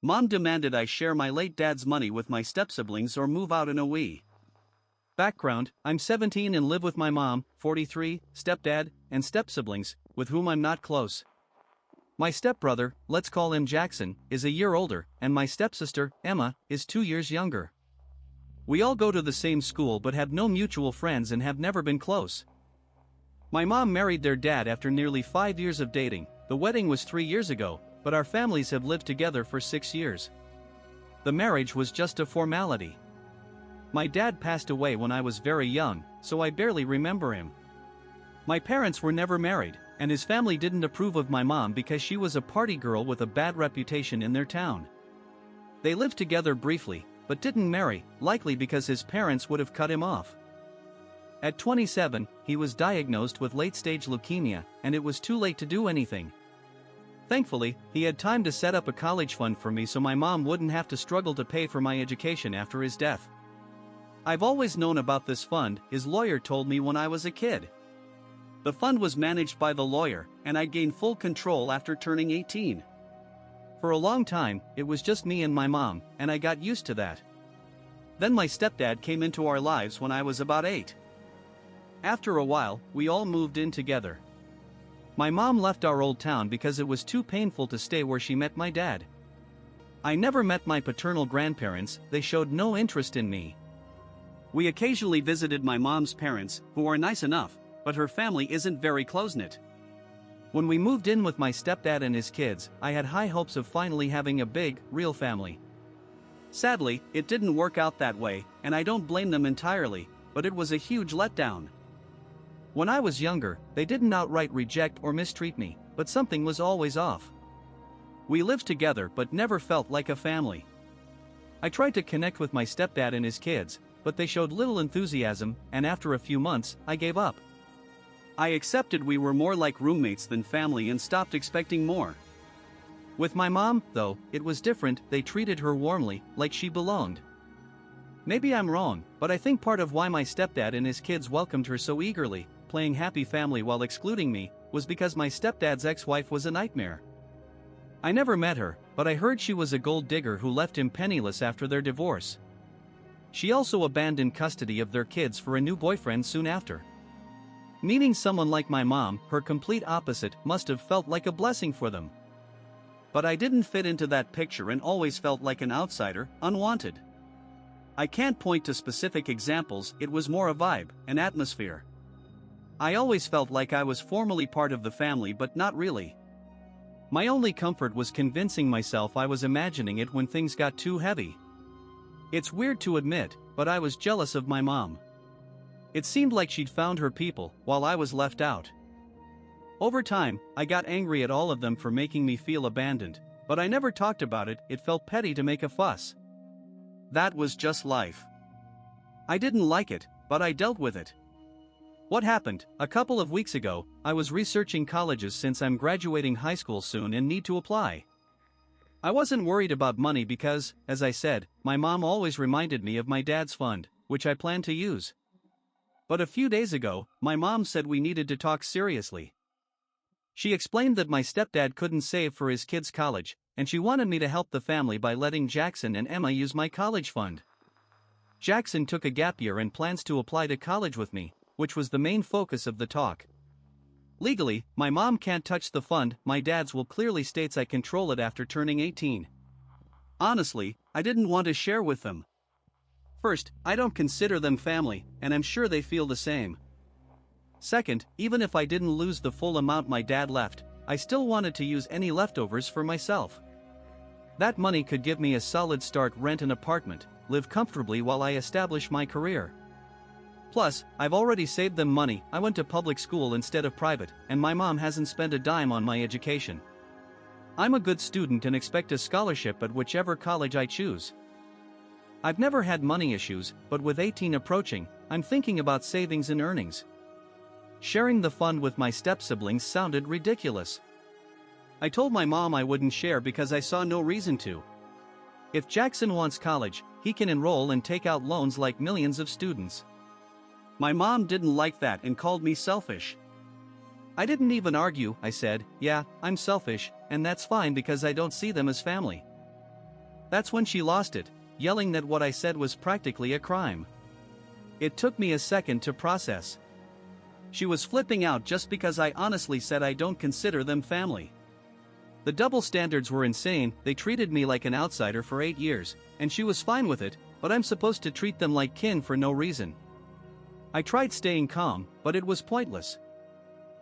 Mom demanded I share my late dad's money with my stepsiblings or move out in a wee. Background: I'm 17 and live with my mom, 43, stepdad, and stepsiblings, with whom I'm not close. My stepbrother, let's call him Jackson, is a year older, and my stepsister, Emma, is 2 years younger. We all go to the same school but have no mutual friends and have never been close. My mom married their dad after nearly 5 years of dating. The wedding was 3 years ago, but our families have lived together for 6 years. The marriage was just a formality. My dad passed away when I was very young, so I barely remember him. My parents were never married, and his family didn't approve of my mom because she was a party girl with a bad reputation in their town. They lived together briefly, but didn't marry, likely because his parents would have cut him off. At 27, he was diagnosed with late-stage leukemia, and it was too late to do anything. Thankfully, he had time to set up a college fund for me so my mom wouldn't have to struggle to pay for my education after his death. I've always known about this fund, his lawyer told me when I was a kid. The fund was managed by the lawyer, and I gained full control after turning 18. For a long time, it was just me and my mom, and I got used to that. Then my stepdad came into our lives when I was about 8. After a while, we all moved in together. My mom left our old town because it was too painful to stay where she met my dad. I never met my paternal grandparents, they showed no interest in me. We occasionally visited my mom's parents, who are nice enough, but her family isn't very close-knit. When we moved in with my stepdad and his kids, I had high hopes of finally having a big, real family. Sadly, it didn't work out that way, and I don't blame them entirely, but it was a huge letdown. When I was younger, they didn't outright reject or mistreat me, but something was always off. We lived together but never felt like a family. I tried to connect with my stepdad and his kids, but they showed little enthusiasm, and after a few months, I gave up. I accepted we were more like roommates than family and stopped expecting more. With my mom, though, it was different. They treated her warmly, like she belonged. Maybe I'm wrong, but I think part of why my stepdad and his kids welcomed her so eagerly, playing happy family while excluding me, was because my stepdad's ex-wife was a nightmare. I never met her, but I heard she was a gold digger who left him penniless after their divorce. She also abandoned custody of their kids for a new boyfriend soon after. Meeting someone like my mom, her complete opposite, must have felt like a blessing for them. But I didn't fit into that picture and always felt like an outsider, unwanted. I can't point to specific examples, it was more a vibe, an atmosphere. I always felt like I was formally part of the family but not really. My only comfort was convincing myself I was imagining it when things got too heavy. It's weird to admit, but I was jealous of my mom. It seemed like she'd found her people, while I was left out. Over time, I got angry at all of them for making me feel abandoned, but I never talked about it. It felt petty to make a fuss. That was just life. I didn't like it, but I dealt with it. What happened? A couple of weeks ago, I was researching colleges since I'm graduating high school soon and need to apply. I wasn't worried about money because, as I said, my mom always reminded me of my dad's fund, which I planned to use. But a few days ago, my mom said we needed to talk seriously. She explained that my stepdad couldn't save for his kids' college, and she wanted me to help the family by letting Jackson and Emma use my college fund. Jackson took a gap year and plans to apply to college with me, which was the main focus of the talk. Legally, my mom can't touch the fund. My dad's will clearly states I control it after turning 18. Honestly, I didn't want to share with them. First, I don't consider them family, and I'm sure they feel the same. Second, even if I didn't lose the full amount my dad left, I still wanted to use any leftovers for myself. That money could give me a solid start, rent an apartment, live comfortably while I establish my career. Plus, I've already saved them money. I went to public school instead of private, and my mom hasn't spent a dime on my education. I'm a good student and expect a scholarship at whichever college I choose. I've never had money issues, but with 18 approaching, I'm thinking about savings and earnings. Sharing the fund with my stepsiblings sounded ridiculous. I told my mom I wouldn't share because I saw no reason to. If Jackson wants college, he can enroll and take out loans like millions of students. My mom didn't like that and called me selfish. I didn't even argue. I said, yeah, I'm selfish, and that's fine because I don't see them as family. That's when she lost it, yelling that what I said was practically a crime. It took me a second to process. She was flipping out just because I honestly said I don't consider them family. The double standards were insane. They treated me like an outsider for 8 years, and she was fine with it, but I'm supposed to treat them like kin for no reason. I tried staying calm, but it was pointless.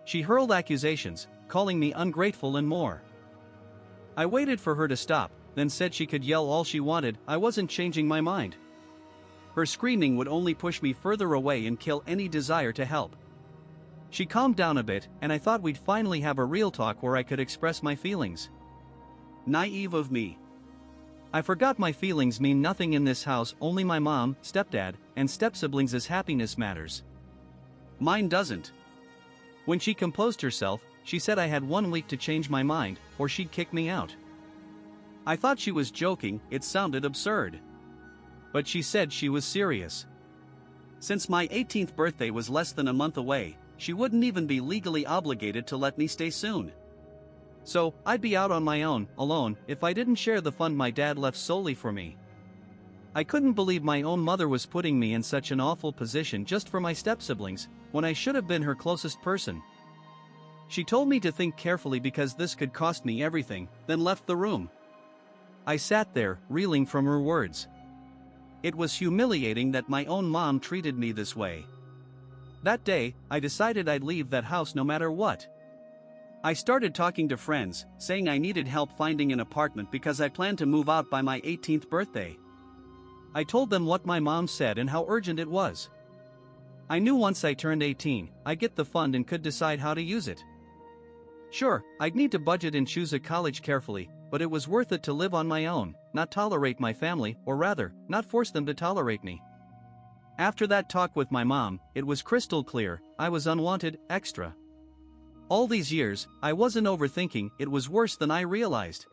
She hurled accusations, calling me ungrateful and more. I waited for her to stop, then said she could yell all she wanted. I wasn't changing my mind. Her screaming would only push me further away and kill any desire to help. She calmed down a bit, and I thought we'd finally have a real talk where I could express my feelings. Naive of me. I forgot my feelings mean nothing in this house. Only my mom, stepdad, and stepsiblings' happiness matters. Mine doesn't. When she composed herself, she said I had 1 week to change my mind, or she'd kick me out. I thought she was joking. It sounded absurd. But she said she was serious. Since my 18th birthday was less than a month away, she wouldn't even be legally obligated to let me stay soon. So, I'd be out on my own, alone, if I didn't share the fund my dad left solely for me. I couldn't believe my own mother was putting me in such an awful position just for my stepsiblings, when I should have been her closest person. She told me to think carefully because this could cost me everything, then left the room. I sat there, reeling from her words. It was humiliating that my own mom treated me this way. That day, I decided I'd leave that house no matter what. I started talking to friends, saying I needed help finding an apartment because I planned to move out by my 18th birthday. I told them what my mom said and how urgent it was. I knew once I turned 18, I'd get the fund and could decide how to use it. Sure, I'd need to budget and choose a college carefully, but it was worth it to live on my own, not tolerate my family, or rather, not force them to tolerate me. After that talk with my mom, it was crystal clear, I was unwanted, extra. All these years, I wasn't overthinking. It was worse than I realized.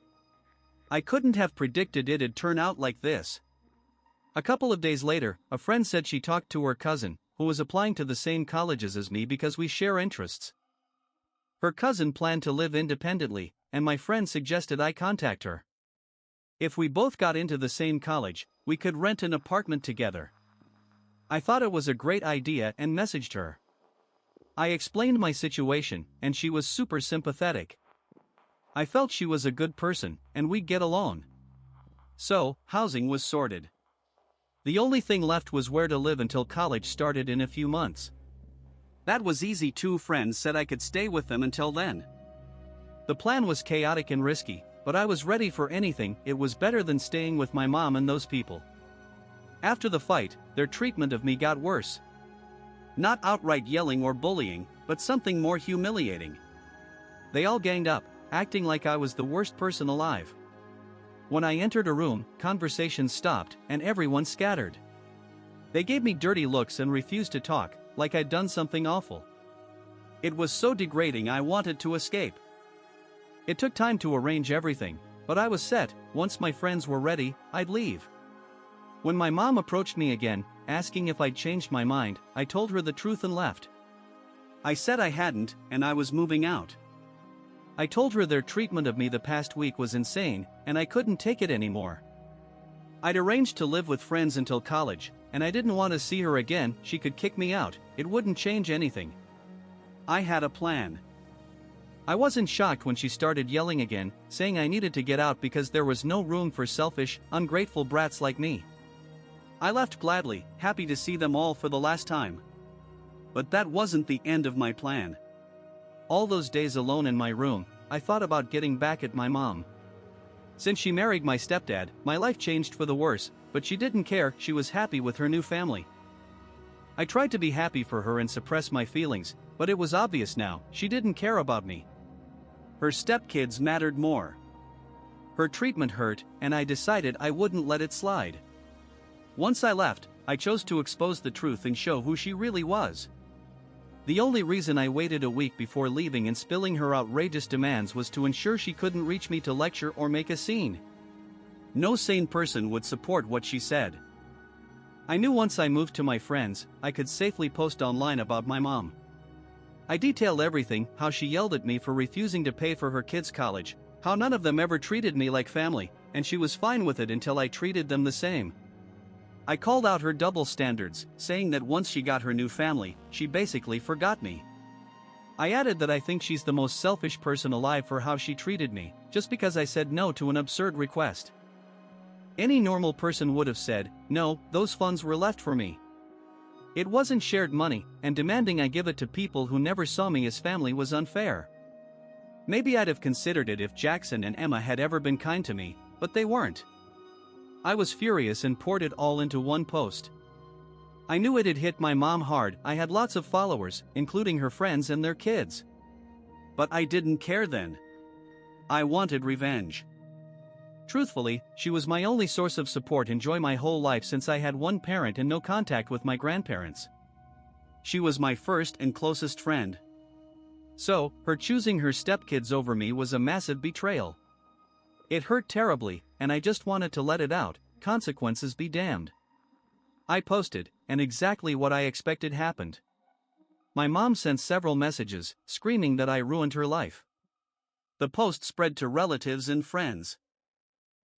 I couldn't have predicted it'd turn out like this. A couple of days later, a friend said she talked to her cousin, who was applying to the same colleges as me because we share interests. Her cousin planned to live independently, and my friend suggested I contact her. If we both got into the same college, we could rent an apartment together. I thought it was a great idea and messaged her. I explained my situation, and she was super sympathetic. I felt she was a good person, and we'd get along. So, housing was sorted. The only thing left was where to live until college started in a few months. That was easy. 2 friends said I could stay with them until then. The plan was chaotic and risky, but I was ready for anything. It was better than staying with my mom and those people. After the fight, their treatment of me got worse. Not outright yelling or bullying, but something more humiliating. They all ganged up, acting like I was the worst person alive. When I entered a room, conversations stopped, and everyone scattered. They gave me dirty looks and refused to talk, like I'd done something awful. It was so degrading I wanted to escape. It took time to arrange everything, but I was set. Once my friends were ready, I'd leave. When my mom approached me again, asking if I'd changed my mind, I told her the truth and left. I said I hadn't, and I was moving out. I told her their treatment of me the past week was insane, and I couldn't take it anymore. I'd arranged to live with friends until college, and I didn't want to see her again. She could kick me out, it wouldn't change anything. I had a plan. I wasn't shocked when she started yelling again, saying I needed to get out because there was no room for selfish, ungrateful brats like me. I left gladly, happy to see them all for the last time. But that wasn't the end of my plan. All those days alone in my room, I thought about getting back at my mom. Since she married my stepdad, my life changed for the worse, but she didn't care. She was happy with her new family. I tried to be happy for her and suppress my feelings, but it was obvious now, she didn't care about me. Her stepkids mattered more. Her treatment hurt, and I decided I wouldn't let it slide. Once I left, I chose to expose the truth and show who she really was. The only reason I waited a week before leaving and spilling her outrageous demands was to ensure she couldn't reach me to lecture or make a scene. No sane person would support what she said. I knew once I moved to my friends, I could safely post online about my mom. I detailed everything, how she yelled at me for refusing to pay for her kids' college, how none of them ever treated me like family, and she was fine with it until I treated them the same. I called out her double standards, saying that once she got her new family, she basically forgot me. I added that I think she's the most selfish person alive for how she treated me, just because I said no to an absurd request. Any normal person would have said, no, those funds were left for me. It wasn't shared money, and demanding I give it to people who never saw me as family was unfair. Maybe I'd have considered it if Jackson and Emma had ever been kind to me, but they weren't. I was furious and poured it all into one post. I knew it had hit my mom hard. I had lots of followers, including her friends and their kids. But I didn't care then. I wanted revenge. Truthfully, she was my only source of support and joy my whole life since I had one parent and no contact with my grandparents. She was my first and closest friend. So, her choosing her stepkids over me was a massive betrayal. It hurt terribly, and I just wanted to let it out, consequences be damned. I posted, and exactly what I expected happened. My mom sent several messages, screaming that I ruined her life. The post spread to relatives and friends.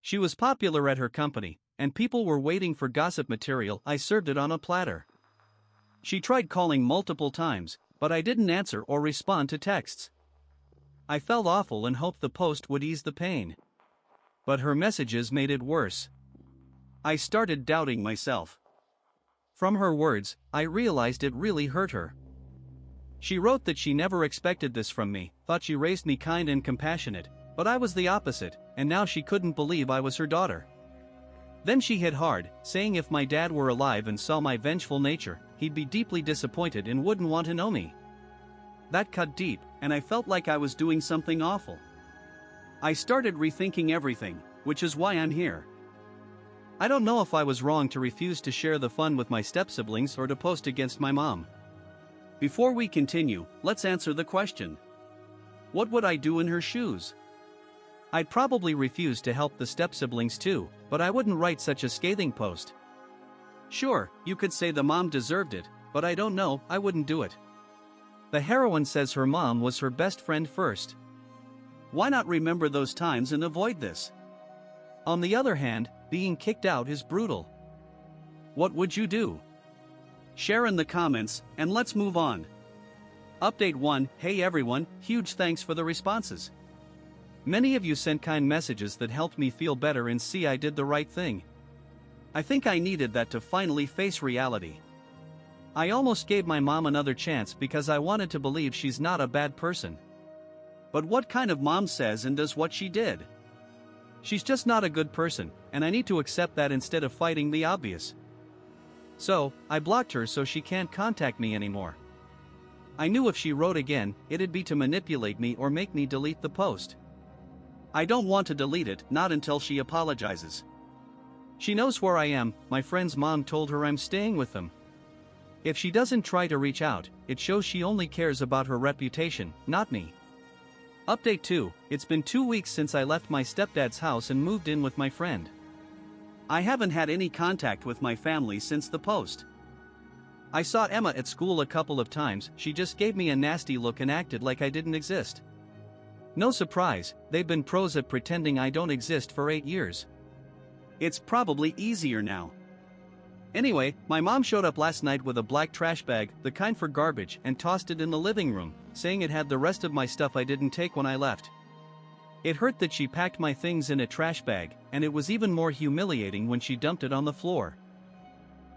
She was popular at her company, and people were waiting for gossip material. I served it on a platter. She tried calling multiple times, but I didn't answer or respond to texts. I felt awful and hoped the post would ease the pain. But her messages made it worse. I started doubting myself. From her words, I realized it really hurt her. She wrote that she never expected this from me, thought she raised me kind and compassionate, but I was the opposite, and now she couldn't believe I was her daughter. Then she hit hard, saying if my dad were alive and saw my vengeful nature, he'd be deeply disappointed and wouldn't want to know me. That cut deep, and I felt like I was doing something awful. I started rethinking everything, which is why I'm here. I don't know if I was wrong to refuse to share the fun with my stepsiblings or to post against my mom. Before we continue, let's answer the question. What would I do in her shoes? I'd probably refuse to help the stepsiblings too, but I wouldn't write such a scathing post. Sure, you could say the mom deserved it, but I don't know, I wouldn't do it. The heroine says her mom was her best friend first. Why not remember those times and avoid this? On the other hand, being kicked out is brutal. What would you do? Share in the comments, and let's move on. Update 1. Hey everyone, huge thanks for the responses. Many of you sent kind messages that helped me feel better and see I did the right thing. I think I needed that to finally face reality. I almost gave my mom another chance because I wanted to believe she's not a bad person. But what kind of mom says and does what she did? She's just not a good person, and I need to accept that instead of fighting the obvious. So, I blocked her so she can't contact me anymore. I knew if she wrote again, it'd be to manipulate me or make me delete the post. I don't want to delete it, not until she apologizes. She knows where I am. My friend's mom told her I'm staying with them. If she doesn't try to reach out, it shows she only cares about her reputation, not me. Update 2. It's been 2 weeks since I left my stepdad's house and moved in with my friend. I haven't had any contact with my family since the post. I saw Emma at school a couple of times. She just gave me a nasty look and acted like I didn't exist. No surprise, they've been pros at pretending I don't exist for 8 years. It's probably easier now. Anyway, my mom showed up last night with a black trash bag, the kind for garbage, and tossed it in the living room, saying it had the rest of my stuff I didn't take when I left. It hurt that she packed my things in a trash bag, and it was even more humiliating when she dumped it on the floor.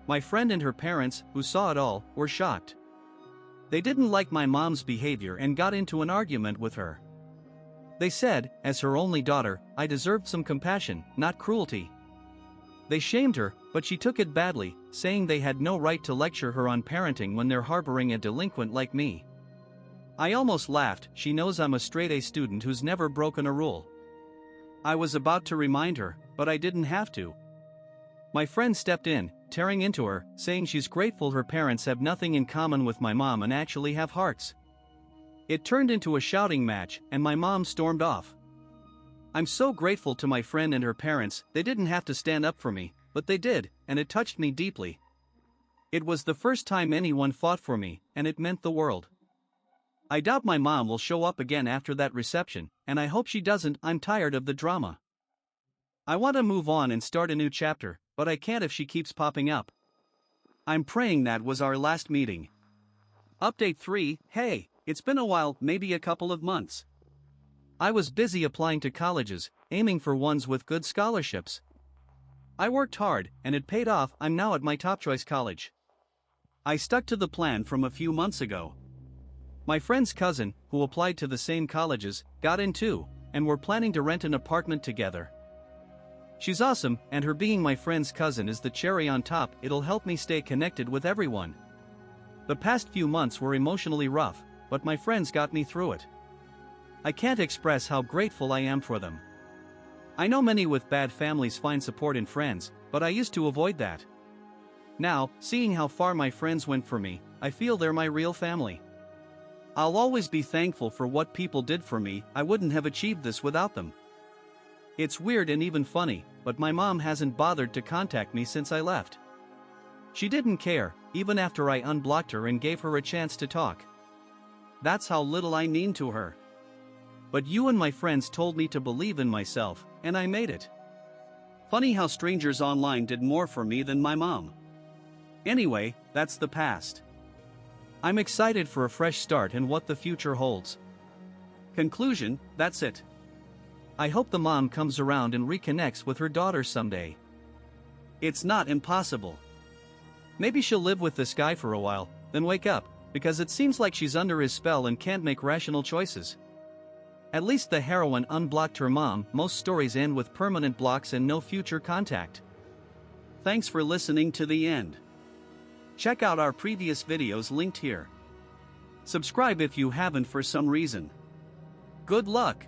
My friend and her parents, who saw it all, were shocked. They didn't like my mom's behavior and got into an argument with her. They said, as her only daughter, I deserved some compassion, not cruelty. They shamed her, but she took it badly, saying they had no right to lecture her on parenting when they're harboring a delinquent like me. I almost laughed. She knows I'm a straight-A student who's never broken a rule. I was about to remind her, but I didn't have to. My friend stepped in, tearing into her, saying she's grateful her parents have nothing in common with my mom and actually have hearts. It turned into a shouting match, and my mom stormed off. I'm so grateful to my friend and her parents. They didn't have to stand up for me, but they did, and it touched me deeply. It was the first time anyone fought for me, and it meant the world. I doubt my mom will show up again after that reception, and I hope she doesn't. I'm tired of the drama. I want to move on and start a new chapter, but I can't if she keeps popping up. I'm praying that was our last meeting. Update 3, hey, it's been a while, maybe a couple of months. I was busy applying to colleges, aiming for ones with good scholarships. I worked hard, and it paid off. I'm now at my top choice college. I stuck to the plan from a few months ago. My friend's cousin, who applied to the same colleges, got in too, and we're planning to rent an apartment together. She's awesome, and her being my friend's cousin is the cherry on top. It'll help me stay connected with everyone. The past few months were emotionally rough, but my friends got me through it. I can't express how grateful I am for them. I know many with bad families find support in friends, but I used to avoid that. Now, seeing how far my friends went for me, I feel they're my real family. I'll always be thankful for what people did for me. I wouldn't have achieved this without them. It's weird and even funny, but my mom hasn't bothered to contact me since I left. She didn't care, even after I unblocked her and gave her a chance to talk. That's how little I mean to her. But you and my friends told me to believe in myself, and I made it. Funny how strangers online did more for me than my mom. Anyway, that's the past. I'm excited for a fresh start and what the future holds. Conclusion, that's it. I hope the mom comes around and reconnects with her daughter someday. It's not impossible. Maybe she'll live with this guy for a while, then wake up, because it seems like she's under his spell and can't make rational choices. At least the heroine unblocked her mom. Most stories end with permanent blocks and no future contact. Thanks for listening to the end. Check out our previous videos linked here. Subscribe if you haven't for some reason. Good luck!